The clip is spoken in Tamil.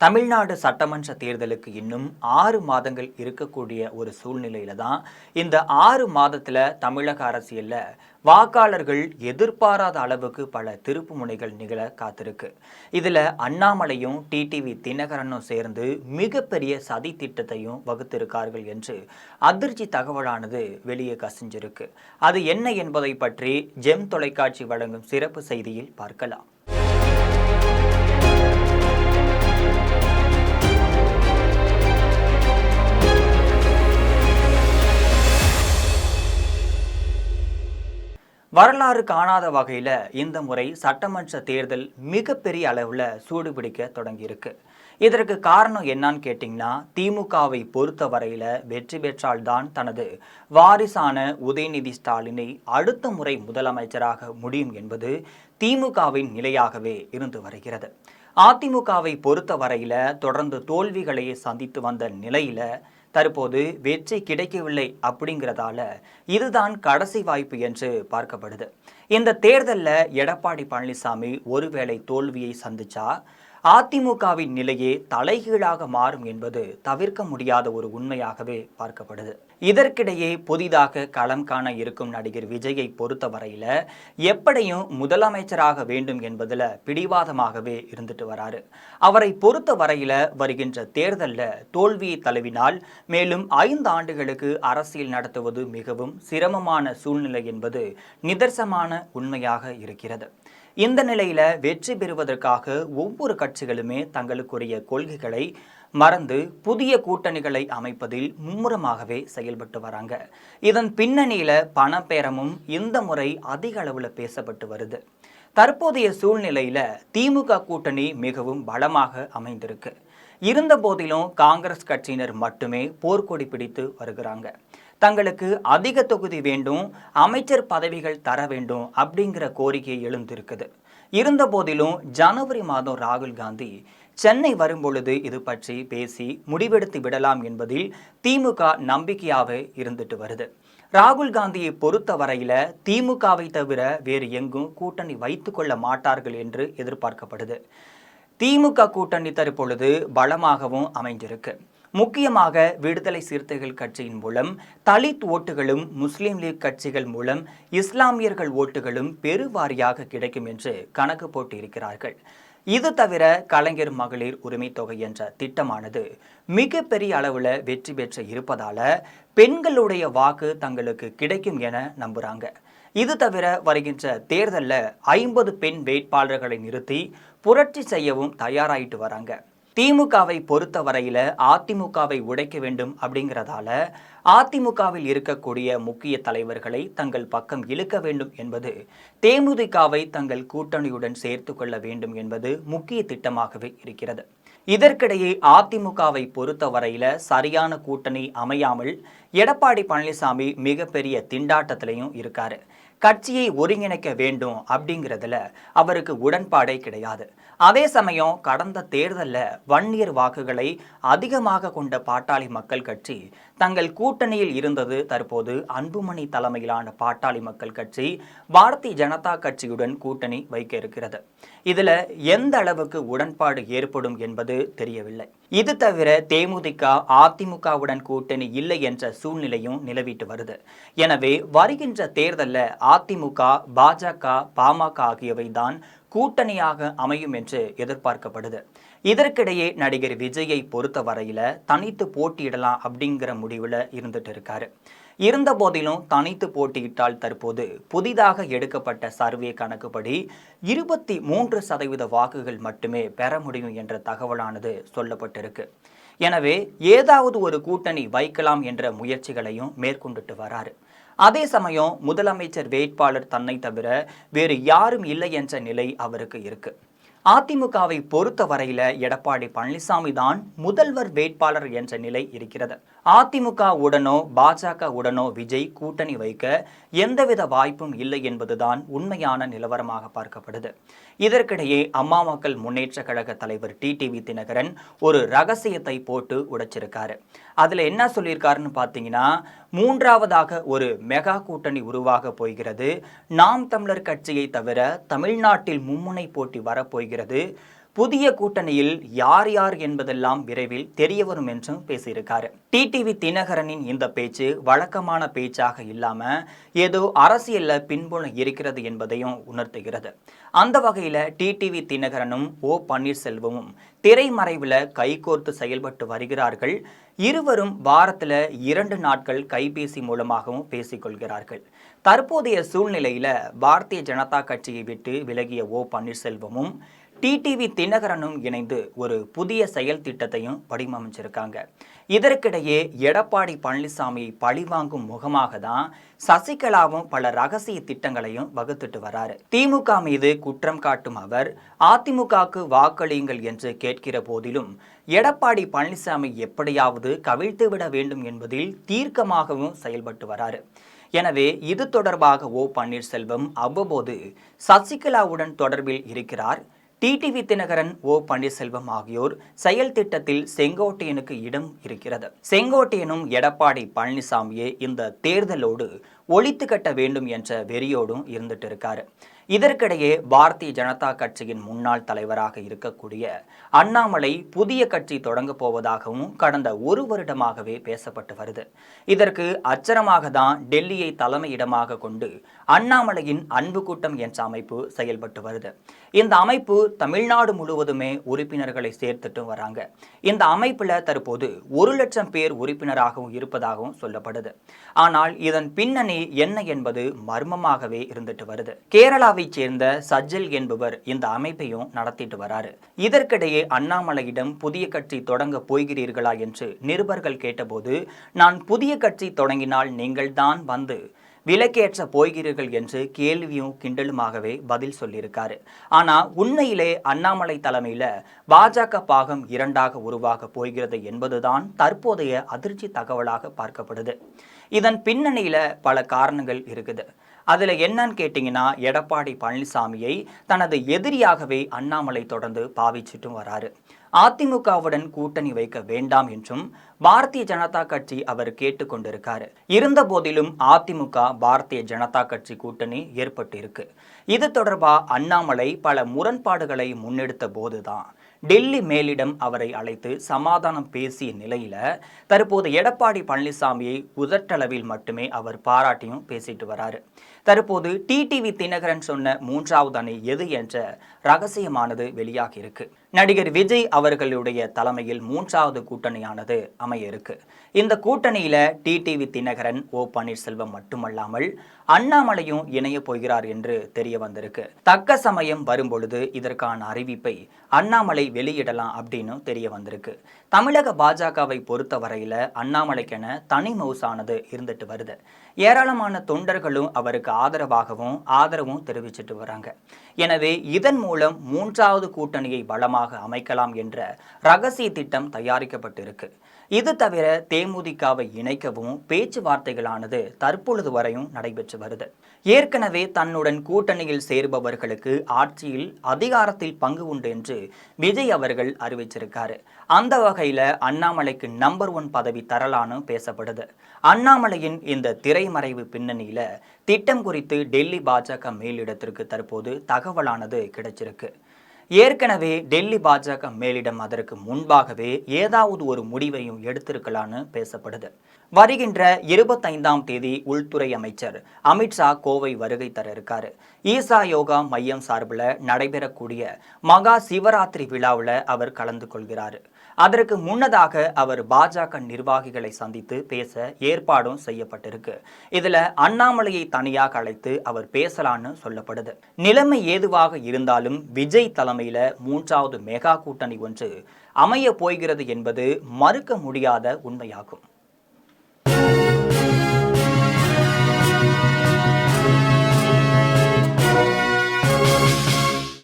தமிழ்நாடு சட்டமன்ற தேர்தலுக்கு இன்னும் 6 மாதங்கள் இருக்கக்கூடிய ஒரு சூழ்நிலையில தான் இந்த 6 மாதத்துல தமிழக அரசியல்ல வாக்காளர்கள் எதிர்பாராத அளவுக்கு பல திருப்பு முனைகள் நிகழ காத்திருக்கு. இதுல அண்ணாமலையும் டிடிவி தினகரனும் சேர்ந்து மிகப்பெரிய சதி திட்டத்தையும் வகுத்திருக்கார்கள் என்று அதிர்ச்சி தகவலானது வெளியே கசிஞ்சிருக்கு. அது என்ன என்பதை பற்றி ஜெம் தொலைக்காட்சி வழங்கும் சிறப்பு செய்தியில் பார்க்கலாம். வரலாறு காணாத வகையில் இந்த முறை சட்டமன்ற தேர்தல் மிகப்பெரிய அளவில் சூடுபிடிக்க தொடங்கியிருக்கு. இதற்கு காரணம் என்னன்னு கேட்டிங்கன்னா, திமுகவை பொறுத்த வரையில் வெற்றி பெற்றால்தான் தனது வாரிசான உதயநிதி ஸ்டாலினை அடுத்த முறை முதலமைச்சராக முடியும் என்பது திமுகவின் நிலையாகவே இருந்து வருகிறது. அதிமுகவை பொறுத்த வரையில் தொடர்ந்து தோல்விகளையே சந்தித்து வந்த நிலையில தற்போது வெற்றி கிடைக்கவில்லை அப்படிங்கிறதால இதுதான் கடைசி வாய்ப்பு என்று பார்க்கப்படுது. இந்த தேர்தலில் எடப்பாடி பழனிசாமி ஒருவேளை தோல்வியை சந்திச்சா அதிமுகவின் நிலையே தலைகீழாக மாறும் என்பது தவிர்க்க முடியாத ஒரு உண்மையாகவே பார்க்கப்படுது. இதற்கிடையே புதிதாக களம் காண இருக்கும் நடிகர் விஜயை பொறுத்த வரையில எப்படியும் முதலமைச்சராக வேண்டும் என்பதுல பிடிவாதமாகவே இருந்துட்டு வராரு. அவரை பொறுத்த வரையில வருகின்ற தேர்தலில் தோல்வியை தழுவினால் மேலும் 5 ஆண்டுகளுக்கு அரசியல் நடத்துவது மிகவும் சிரமமான சூழ்நிலை என்பது நிதர்சனமான உண்மையாக இருக்கிறது. இந்த நிலையில வெற்றி பெறுவதற்காக ஒவ்வொரு கட்சிகளுமே தங்களுக்குரிய கொள்கைகளை மறந்து புதிய கூட்டணிகளை அமைப்பதில் மும்முரமாகவே செயல்பட்டு வராங்க. இதன் பின்னணியில பணப்பேரமும் இந்த முறை அதிக அளவுல பேசப்பட்டு வருது. தற்போதைய சூழ்நிலையில திமுக கூட்டணி மிகவும் பலமாக அமைந்திருக்கு. இருந்த போதிலும் காங்கிரஸ் கட்சியினர் மட்டுமே போர்க்கொடி பிடித்து வருகிறாங்க. தங்களுக்கு அதிக தொகுதி வேண்டும், அமைச்சர் பதவிகள் தர வேண்டும் அப்படிங்கிற கோரிக்கை எழுந்திருக்குது. இருந்த போதிலும் ஜனவரி மாதம் ராகுல் காந்தி சென்னை வரும்பொழுது இது பற்றி பேசி முடிவெடுத்து விடலாம் என்பதில் திமுக நம்பிக்கையாகவே இருந்துட்டு வருது. ராகுல் காந்தியை பொறுத்த வரையில திமுகவை தவிர வேறு எங்கும் கூட்டணி வைத்துக் கொள்ள மாட்டார்கள் என்று எதிர்பார்க்கப்படுது. திமுக கூட்டணி தற்பொழுது பலமாகவும் அமைஞ்சிருக்கு. முக்கியமாக விடுதலை சிறுத்தைகள் கட்சியின் மூலம் தலித் ஓட்டுகளும், முஸ்லீம் லீக் கட்சிகள் மூலம் இஸ்லாமியர்கள் ஓட்டுகளும் பெருவாரியாக கிடைக்கும் என்று கணக்கு போட்டு இருக்கிறார்கள். இது தவிர கலைஞர் மகளிர் உரிமை தொகை என்ற திட்டமானது மிகப்பெரிய அளவில் வெற்றி பெற்று இருப்பதால பெண்களுடைய வாக்கு தங்களுக்கு கிடைக்கும் என நம்புறாங்க. இது தவிர வருகின்ற தேர்தலில் 50 பெண் வேட்பாளர்களை நிறுத்தி புரட்சி செய்யவும் தயாராயிட்டு வராங்க. திமுகவை பொறுத்த வரையில அதிமுகவை உடைக்க வேண்டும் அப்படிங்கிறதால அதிமுகவில் இருக்கக்கூடிய முக்கிய தலைவர்களை தங்கள் பக்கம் இழுக்க வேண்டும் என்பது, தேமுதிகவை தங்கள் கூட்டணியுடன் சேர்த்து கொள்ள வேண்டும் என்பது முக்கிய திட்டமாகவே இருக்கிறது. இதற்கிடையே அதிமுகவை பொறுத்த வரையில சரியான கூட்டணி அமையாமல் எடப்பாடி பழனிசாமி மிகப்பெரிய திண்டாட்டத்திலையும் இருக்காரு. கட்சியை ஒருங்கிணைக்க வேண்டும் அப்படிங்கிறதுல அவருக்கு உடன்பாடே கிடையாது. அதே சமயம் கடந்த தேர்தலில் வன்னியர் வாக்குகளை அதிகமாக கொண்ட பாட்டாளி மக்கள் கட்சி தங்கள் கூட்டணியில் இருந்தது தற்போது அன்புமணி தலைமையிலான பாட்டாளி மக்கள் கட்சி பாரதிய ஜனதா கட்சியுடன் கூட்டணி வைக்க இருக்கிறது. இதுல எந்த அளவுக்கு உடன்பாடு ஏற்படும் என்பது தெரியவில்லை. இது தவிர தேமுதிக அதிமுகவுடன் கூட்டணி இல்லை என்ற சூழ்நிலையும் நிலவிட்டு வருது. எனவே வருகின்ற தேர்தலில் அதிமுக, பாஜக, பாமக ஆகியவை தான் கூட்டணியாக அமையும் என்று எதிர்பார்க்கப்படுது. இதற்கிடையே நடிகர் விஜயை பொறுத்த வரையில தனித்து போட்டியிடலாம் அப்படிங்கிற முடிவில் இருந்துட்டு இருக்காரு. இருந்த போதிலும் தனித்து போட்டியிட்டால் தற்போது புதிதாக எடுக்கப்பட்ட சர்வே கணக்குப்படி 23% வாக்குகள் மட்டுமே பெற முடியும் என்ற தகவலானது சொல்லப்பட்டிருக்கு. எனவே ஏதாவது ஒரு கூட்டணி வைக்கலாம் என்ற முயற்சிகளையும் மேற்கொண்டுட்டு வராரு. அதே சமயம் முதலமைச்சர் வேட்பாளர் தன்னை தவிர வேறு யாரும் இல்லை என்ற நிலை அவருக்கு இருக்கு. அதிமுகவை பொறுத்த வரையில எடப்பாடி பழனிசாமி தான் முதல்வர் வேட்பாளர் என்ற நிலை இருக்கிறது. அதிமுக உடனோ பாஜக உடனோ விஜய் கூட்டணி வைக்க எந்தவித வாய்ப்பும் இல்லை என்பதுதான் உண்மையான நிலவரமாக பார்க்கப்படுது. இதற்கிடையே அம்மா மக்கள் முன்னேற்ற கழக தலைவர் டிடிவி தினகரன் ஒரு ரகசியத்தை போட்டு உடைச்சிருக்காரு. அதுல என்ன சொல்லியிருக்காருன்னு பார்த்தீங்கன்னா, 3வதாக ஒரு மெகா கூட்டணி உருவாக போகிறது. நாம் தமிழர் கட்சியை தவிர தமிழ்நாட்டில் மும்முனை போட்டி வரப்போகிறது. புதிய கூட்டணியில் யார் யார் என்பதெல்லாம் விரைவில் தெரிய வரும் என்றும் பேசியிருக்காரு. டிடிவி தினகரனின் இந்த பேச்சு வழக்கமான பேச்சாக இல்லாம ஏதோ அரசியல்ல பின்புலம் இருக்கிறது என்பதையும் உணர்த்துகிறது. அந்த வகையில டிடிவி தினகரனும் பன்னீர்செல்வமும் திரைமறைவில் கைகோர்த்து செயல்பட்டு வருகிறார்கள். இருவரும் வாரத்துல 2 நாட்கள் கைபேசி மூலமாகவும் பேசிக்கொள்கிறார்கள். தற்போதைய சூழ்நிலையில பாரதிய ஜனதா கட்சியை விட்டு விலகிய பன்னீர்செல்வமும் டிடிவி தினகரனும் இணைந்து ஒரு புதிய செயல் திட்டத்தையும் வடிவமைச்சிருக்காங்க. இதற்கிடையே எடப்பாடி பழனிசாமியை பழிவாங்கும் முகமாக தான் சசிகலாவும் பல ரகசிய திட்டங்களையும் வகுத்துட்டு வராரு. திமுக மீது குற்றம் காட்டும் அவர் அதிமுகவுக்கு வாக்களியுங்கள் என்று கேட்கிற போதிலும் எடப்பாடி பழனிசாமி எப்படியாவது கவிழ்த்து விட வேண்டும் என்பதில் தீர்க்கமாகவும் செயல்பட்டு வராரு. எனவே இது தொடர்பாக பன்னீர்செல்வம் அவ்வப்போது சசிகலாவுடன் தொடர்பில் இருக்கிறார். டிடிவி தினகரன் பன்னீர்செல்வம் ஆகியோர் செயல் திட்டத்தில் செங்கோட்டையனுக்கு இடம் இருக்கிறது. செங்கோட்டையனும் எடப்பாடி பழனிசாமியே இந்த தேர்தலோடு ஒழித்து கட்ட வேண்டும் என்ற வெறியோடும் இருந்துட்டு இருக்காரு. இதற்கிடையே பாரதிய ஜனதா கட்சியின் முன்னாள் தலைவராக இருக்கக்கூடிய அண்ணாமலை புதிய கட்சி தொடங்க போவதாகவும் கடந்த 1 வருடமாகவே பேசப்பட்டு வருது. இதற்கு அச்சரமாக தான் டெல்லியை தலைமையிடமாக கொண்டு அண்ணாமலையின் அன்பு கூட்டம் என்ற அமைப்பு செயல்பட்டு வருது. இந்த அமைப்பு தமிழ்நாடு முழுவதுமே உறுப்பினர்களை சேர்த்துட்டு வராங்க. இந்த அமைப்புல தற்போது 1 லட்சம் பேர் உறுப்பினராகவும் இருப்பதாகவும் சொல்லப்படுது. ஆனால் இதன் பின்னணி என்ன என்பது மர்மமாகவே இருந்துட்டு வருது. கேரளாவை சேர்ந்த சஜ்ஜல் என்பவர் இந்த அமைப்பையும் நடத்திட்டு வராரு. இதற்கிடையே அண்ணாமலையிடம் புதிய கட்சி தொடங்க போகிறீர்களா என்று நிருபர்கள் கேட்டபோது, நான் புதிய கட்சி தொடங்கினால் நீங்கள் தான் வந்து விலக்கேற்ற போகிறீர்கள் என்று கேள்வியும் கிண்டலுமாகவே பதில் சொல்லியிருக்காரு. ஆனா உண்மையிலே அண்ணாமலை தலைமையில பாஜக பாகம் 2ஆக உருவாக போகிறது என்பதுதான் தற்போதைய அதிர்ச்சி தகவலாக பார்க்கப்படுது. இதன் பின்னணியில பல காரணங்கள் இருக்குது. அதுல என்னன்னு கேட்டீங்கன்னா, எடப்பாடி பழனிசாமியை தனது எதிரியாகவே அண்ணாமலை தொடர்ந்து பாவிச்சிட்டும் வராரு. அதிமுகவுடன் கூட்டணி வைக்க வேண்டாம் என்றும் பாரதிய ஜனதா கட்சி அவர் கேட்டுக்கொண்டிருக்காரு. இருந்த போதிலும் அதிமுக பாரதிய ஜனதா கட்சி கூட்டணி ஏற்பட்டு இருக்கு. இது தொடர்பா அண்ணாமலை பல முரண்பாடுகளை முன்னெடுத்த போதுதான் டெல்லி மேலிடம் அவரை அழைத்து சமாதானம் பேசிய நிலையில தற்போது எடப்பாடி பழனிசாமியை உதட்டளவில் மட்டுமே அவர் பாராட்டியும் பேசிட்டு வராரு. தற்போது டிடிவி தினகரன் சொன்ன 3வது அணி எது என்ற ரகசியமானது வெளியாகி இருக்கு. நடிகர் விஜய் அவர்களுடைய தலைமையில் 3வது கூட்டணியானது அமைய இருக்கு. இந்த கூட்டணியில டிடிவி தினகரன் பன்னீர்செல்வம் மட்டுமல்லாமல் அண்ணாமலையும் இணைய போகிறார் என்று தெரிய வந்திருக்கு. தக்க சமயம் வரும்பொழுது இதற்கான அறிவிப்பை அண்ணாமலை வெளியிடலாம் அப்படின்னு தெரிய வந்திருக்கு. தமிழக பாஜகவை பொறுத்த வரையில அண்ணாமலைக்கென தனி மவுசானது இருந்துட்டு வருது. ஏராளமான தொண்டர்களும் அவருக்கு ஆதரவும் தெரிவிச்சிட்டு வராங்க. எனவே இதன் மூலம் 3வது கூட்டணியை பலமாக அமைக்கலாம் என்ற ரகசிய திட்டம் தயாரிக்கப்பட்டிருக்கு. இது தவிர தேமுதிகவை இணைக்கவும் பேச்சுவார்த்தைகளானது தற்பொழுது வரையும் நடைபெற்று வருது. ஏற்கனவே தன்னுடன் கூட்டணியில் சேர்பவர்களுக்கு ஆட்சியில் அதிகாரத்தில் பங்கு உண்டு என்று விஜய் அவர்கள் அறிவிச்சிருக்காரு. அந்த வகையில அண்ணாமலைக்கு நம்பர் 1 பதவி தரலான்னு பேசப்படுது. அண்ணாமலையின் இந்த திரைமறைவு பின்னணியில திட்டம் குறித்து டெல்லி பாஜக மேலிடத்திற்கு தற்போது தகவலானது கிடைச்சிருக்கு. ஏற்கனவே டெல்லி பாஜக மேலிடம் அதற்கு முன்பாகவே ஏதாவது ஒரு முடிவையும் எடுத்திருக்கலான்னு பேசப்படுது. வருகின்ற 25ஆம் தேதி உள்துறை அமைச்சர் அமித்ஷா கோவை வருகை தர இருக்காரு. ஈசா யோகா மையம் சார்பில் நடைபெறக்கூடிய மகா சிவராத்திரி விழாவில் அவர் கலந்து கொள்கிறாரு. அதற்கு முன்னதாக அவர் பாஜக நிர்வாகிகளை சந்தித்து பேச ஏற்பாடும் செய்யப்பட்டிருக்கு. இதுல அண்ணாமலையை தனியாக அழைத்து அவர் பேசலான்னு சொல்லப்படுது. நிலைமை ஏதுவாக இருந்தாலும் விஜய் தலைமையில 3வது மெகா கூட்டணி ஒன்று அமைய போகிறது என்பது மறுக்க முடியாத உண்மையாகும்.